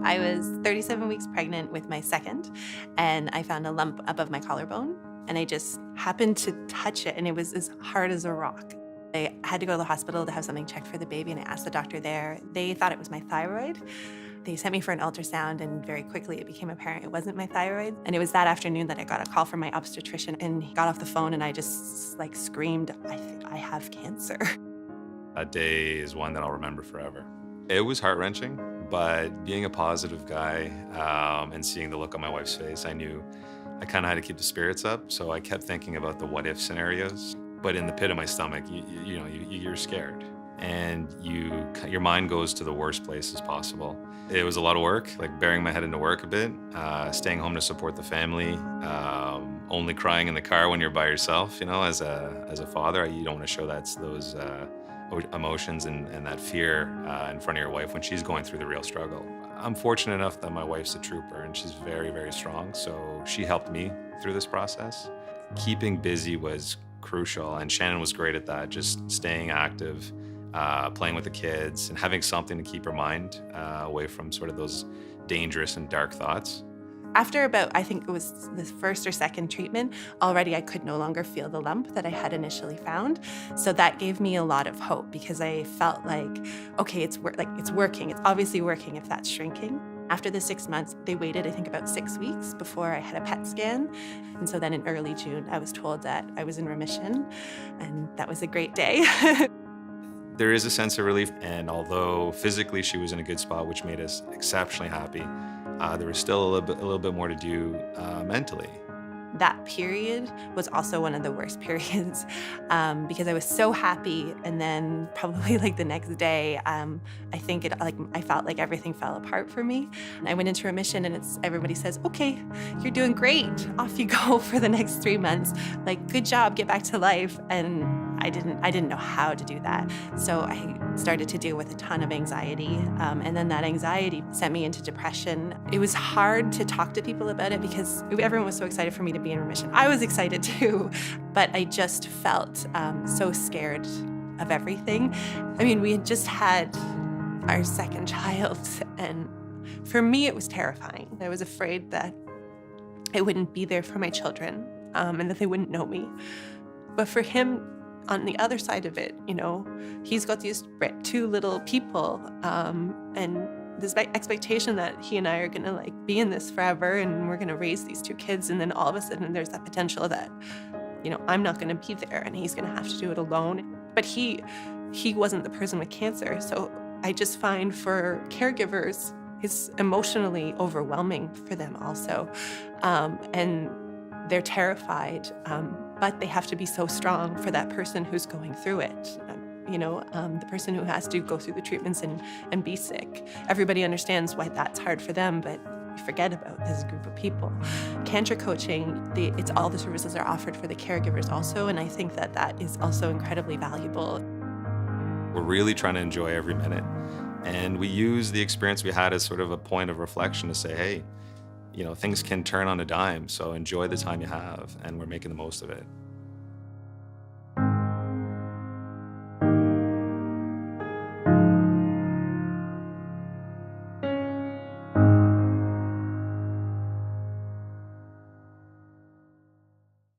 I was 37 weeks pregnant with my second, and I found a lump above my collarbone, and I just happened to touch it, and it was as hard as a rock. I had to go to the hospital to have something checked for the baby, and I asked the doctor there. They thought it was my thyroid. They sent me for an ultrasound, and very quickly it became apparent it wasn't my thyroid. And it was that afternoon that I got a call from my obstetrician, and he got off the phone, and I just like screamed, I think I have cancer. That day is one that I'll remember forever. It was heart-wrenching, but being a positive guy and seeing the look on my wife's face, I knew I kind of had to keep the spirits up. So I kept thinking about the what-if scenarios. But in the pit of my stomach, you're scared, and your mind goes to the worst places possible. It was a lot of work, like burying my head into work a bit, staying home to support the family, only crying in the car when you're by yourself. You know, as a father, you don't want to show those emotions and that fear in front of your wife when she's going through the real struggle. I'm fortunate enough that my wife's a trooper, and she's very, very strong. So she helped me through this process. Keeping busy was crucial, and Shannon was great at that, just staying active, playing with the kids, and having something to keep her mind away from sort of those dangerous and dark thoughts. After about, I think it was the first or second treatment, already I could no longer feel the lump that I had initially found. So that gave me a lot of hope, because I felt like, okay, it's working. It's obviously working if that's shrinking. After the 6 months, they waited, I think, about 6 weeks before I had a PET scan. And so then in early June, I was told that I was in remission, and that was a great day. There is a sense of relief, and although physically she was in a good spot, which made us exceptionally happy, there was still a little bit more to do mentally. That period was also one of the worst periods, because I was so happy, and then probably like the next day, I felt like everything fell apart for me. And I went into remission, and everybody says, "Okay, you're doing great. Off you go for the next 3 months. Like, good job, get back to life." And I didn't know how to do that. So I started to deal with a ton of anxiety, and then that anxiety sent me into depression. It was hard to talk to people about it because everyone was so excited for me to be in remission. I was excited too, but I just felt so scared of everything. I mean, we had just had our second child, and for me it was terrifying. I was afraid that I wouldn't be there for my children, and that they wouldn't know me. But for him, on the other side of it, he's got these two little people, and this expectation that he and I are gonna like be in this forever, and we're gonna raise these two kids, and then all of a sudden there's that potential that, I'm not gonna be there, and he's gonna have to do it alone. But he wasn't the person with cancer, so I just find for caregivers, it's emotionally overwhelming for them also, and they're terrified, but they have to be so strong for that person who's going through it. The person who has to go through the treatments and be sick. Everybody understands why that's hard for them, but we forget about this group of people. Cancer coaching, it's all the services are offered for the caregivers also, and I think that is also incredibly valuable. We're really trying to enjoy every minute, and we use the experience we had as sort of a point of reflection to say, hey, things can turn on a dime, so enjoy the time you have, and we're making the most of it.